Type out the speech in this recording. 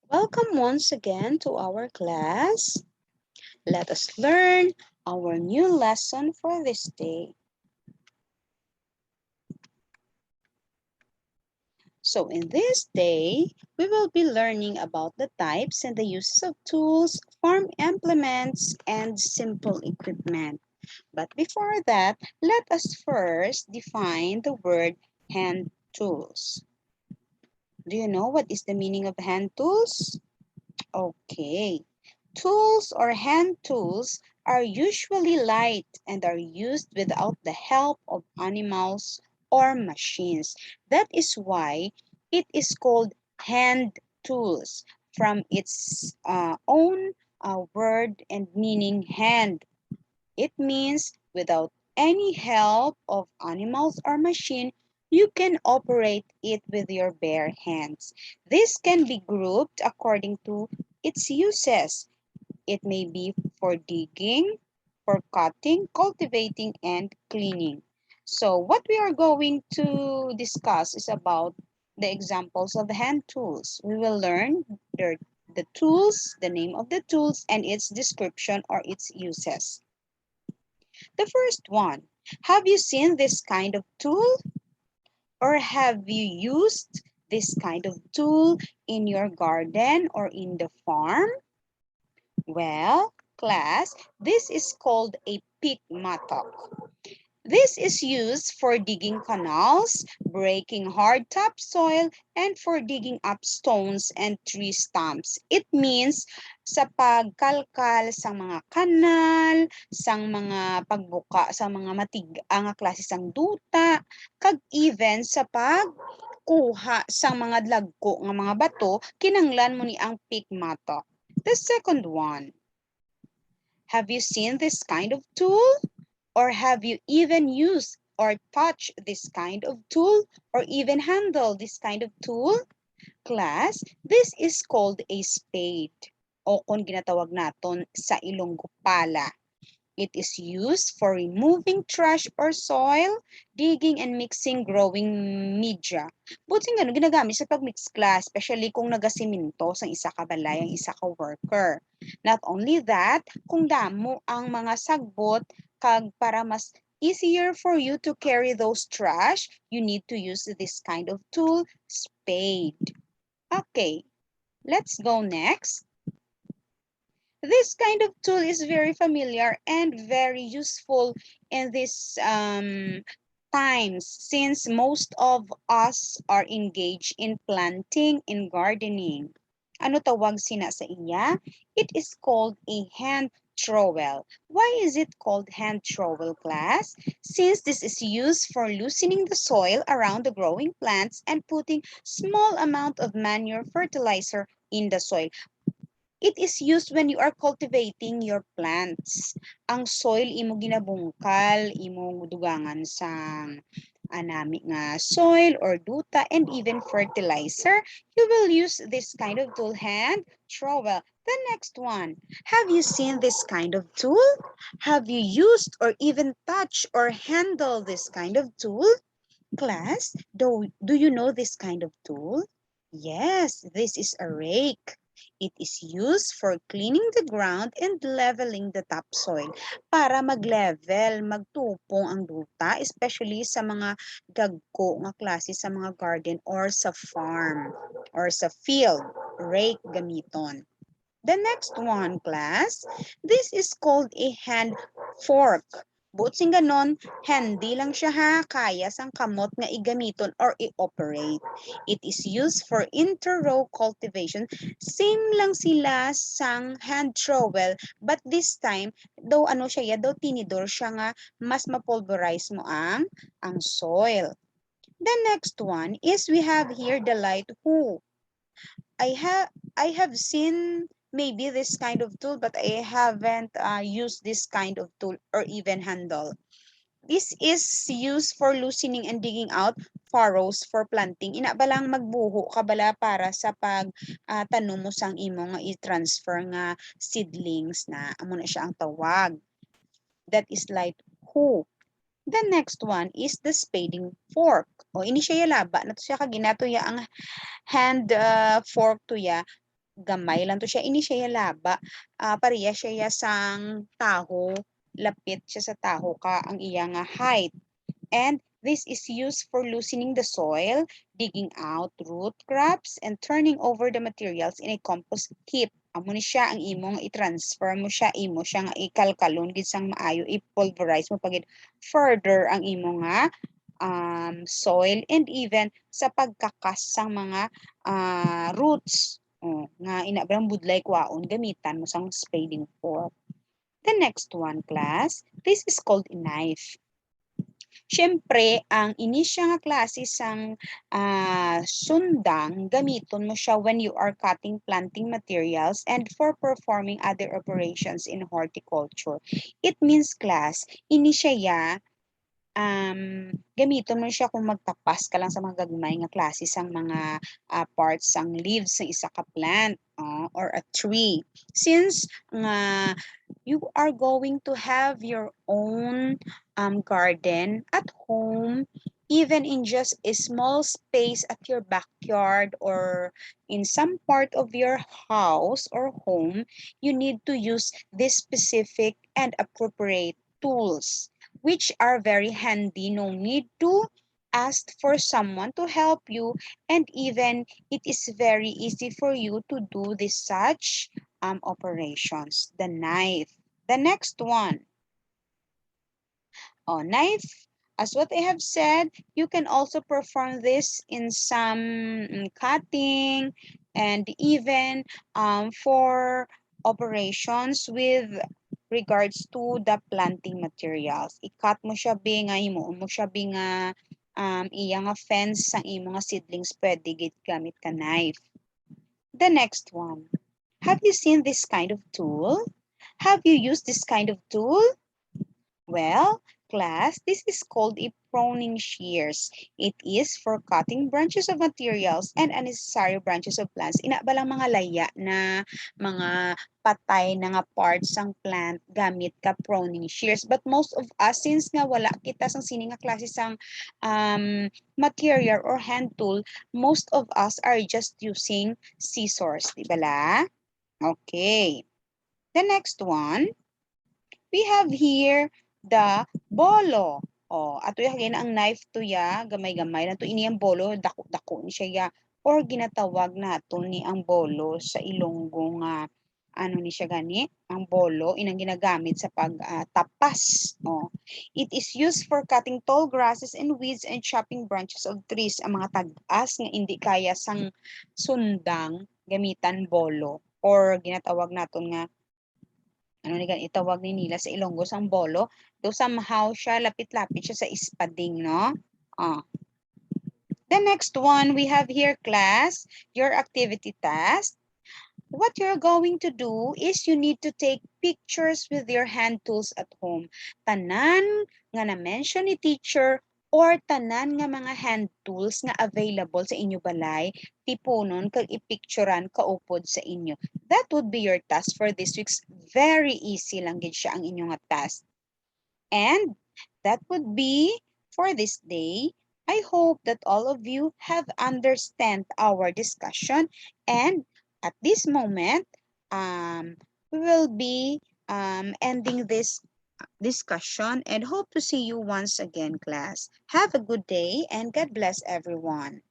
Welcome once again to our class. Let us learn our new lesson for this day. So in this day, we will be learning about the types and the uses of tools, farm implements, and simple equipment. But before that, let us first define the word hand tools. Do you know what is the meaning of hand tools? Okay. Tools or hand tools are usually light and are used without the help of animals or machines. That is why it is called hand tools from its own word and meaning hand. It means without any help of animals or machine, you can operate it with your bare hands. This can be grouped according to its uses. It may be for digging, for cutting, cultivating, and cleaning. So what we are going to discuss is about the examples of hand tools. We will learn the tools, the name of the tools, and its description or its uses. The first one, have you seen this kind of tool? Or have you used this kind of tool in your garden or in the farm? Well, class, this is called a pick mattock. This is used for digging canals, breaking hard topsoil, and for digging up stones and tree stumps. It means sa pagkalkal sa mga kanal, sang mga pagbuka sa mga matigang nga klase sang duta, kag even sa pagkuha sa mga dlagko nga mga bato, kinanglan mo ni ang pick mattock. The second one, have you seen this kind of tool? Or have you even used or touched this kind of tool or even handled this kind of tool? Class, this is called a spade o kung ginatawag naton sa Ilonggo pala. It is used for removing trash or soil, digging and mixing growing media. Buti nga ginagamit sa pag-mix class, especially kung nagasiminto sa isa ka balay, ang isa ka worker. Not only that, kung damo ang mga sagbot, kag para mas easier for you to carry those trash, you need to use this kind of tool, spade. Okay, let's go next. This kind of tool is very familiar and very useful in these times since most of us are engaged in planting and gardening. Ano tawag sina sa iya? It is called a hand trowel. Why is it called hand trowel, class? Since this is used for loosening the soil around the growing plants and putting small amount of manure fertilizer in the soil. It is used when you are cultivating your plants. Ang soil imo ginabungkal, imo dugangan sa anami nga soil or duta and even fertilizer. You will use this kind of tool, hand trowel. The next one, have you seen this kind of tool? Have you used or even touched or handled this kind of tool? Class, do you know this kind of tool? Yes, this is a rake. It is used for cleaning the ground and leveling the topsoil para mag-level, magtupong ang duta, especially sa mga gagko nga klase sa mga garden or sa farm or sa field. Rake gamiton. The next one, class, this is called a hand fork. Buot sing ganon, handy lang siya ha, kaya sang kamot nga igamiton or i-operate. It is used for inter-row cultivation. Same lang sila sang hand trowel, but this time, daw ano siya, daw tinidor siya nga mas mapulverize mo ang soil. The next one is we have here the light hoe. I have seen maybe this kind of tool, but I haven't used this kind of tool or even handle. This is used for loosening and digging out furrows for planting. Ina ba lang magbuho ka bala para sa pag tanom mo sang imo nga i-transfer nga seedlings na amo na siya ang tawag. That is light hoe. The next one is the spading fork. O ini siya laba na to siya kaginato ya ang hand fork to ya gamay lang to siya ini siya laba pareha siya sang taho lapit siya sa taho ka ang iya nga height. And this is used for loosening the soil, digging out root crops, and turning over the materials in a compost heap. Amo ni siya ang imo nga i-transfer mo siya, imo siya nga ikalkalon gid sang maayo, i-pulverize mo pagid further ang imo nga soil and even sa pagkakas sang mga roots. Nga inabrang budlay kwaon gamitan mo sang spading fork. The next one, class, this is called a knife. Siyempre, ang inisya nga klase sang sundang, gamiton mo siya when you are cutting planting materials and for performing other operations in horticulture. It means, class, ini siya gamiton mo siya kung magtapas ka lang sa mga gagmay nga klase sang mga parts sang leaves sa isa ka plant or a tree. Since nga you are going to have your own garden at home, even in just a small space at your backyard or in some part of your house or home, you need to use this specific and appropriate tools which are very handy. No need to ask for someone to help you, and even it is very easy for you to do this such operations. The knife. The next one. Knife. As what I have said, you can also perform this in some cutting and even for operations with regards to the planting materials. I-cut mo siya nga imo mo siya nga iya nga fence sang imo nga seedlings pwede gid gamit ka knife. The next one. Have you seen this kind of tool? Have you used this kind of tool? Well, class, this is called a pruning shears. It is for cutting branches of materials and unnecessary branches of plants. Ina ba lang mga laya na mga patay na nga parts ng plant gamit ka pruning shears. But most of us, since nga wala kita sang sini nga klase sang material or hand tool, most of us are just using scissors. Di ba la? Okay. The next one, we have here the bolo. Ato yung ang knife to ya, gamay-gamay na to ini ang bolo, dako-dako ni siya ya, or ginatawag nato ni ang bolo sa Ilonggo nga ano ni siya gani, ang bolo inang ginagamit sa pagtapas. It is used for cutting tall grasses and weeds and chopping branches of trees. Ang mga tag-as nga hindi kaya sang sundang gamitan bolo or ginatawag naton nga ano ni itawag ni nila sa Ilonggo sang bolo, do somehow siya lapit-lapit siya sa ispading, no? The next one we have here, class, your activity task. What you're going to do is you need to take pictures with your hand tools at home. Tanan nga na-mention ni teacher or tanan nga mga hand tools nga available sa inyo balay, tipunon kag ipicturean kaupod sa inyo. That would be your task for this week's. Very easy lang gid siya ang inyong task. And that would be for this day. I hope that all of you have understand our discussion, and at this moment, we will be ending this discussion and hope to see you once again, class. Have a good day and God bless everyone.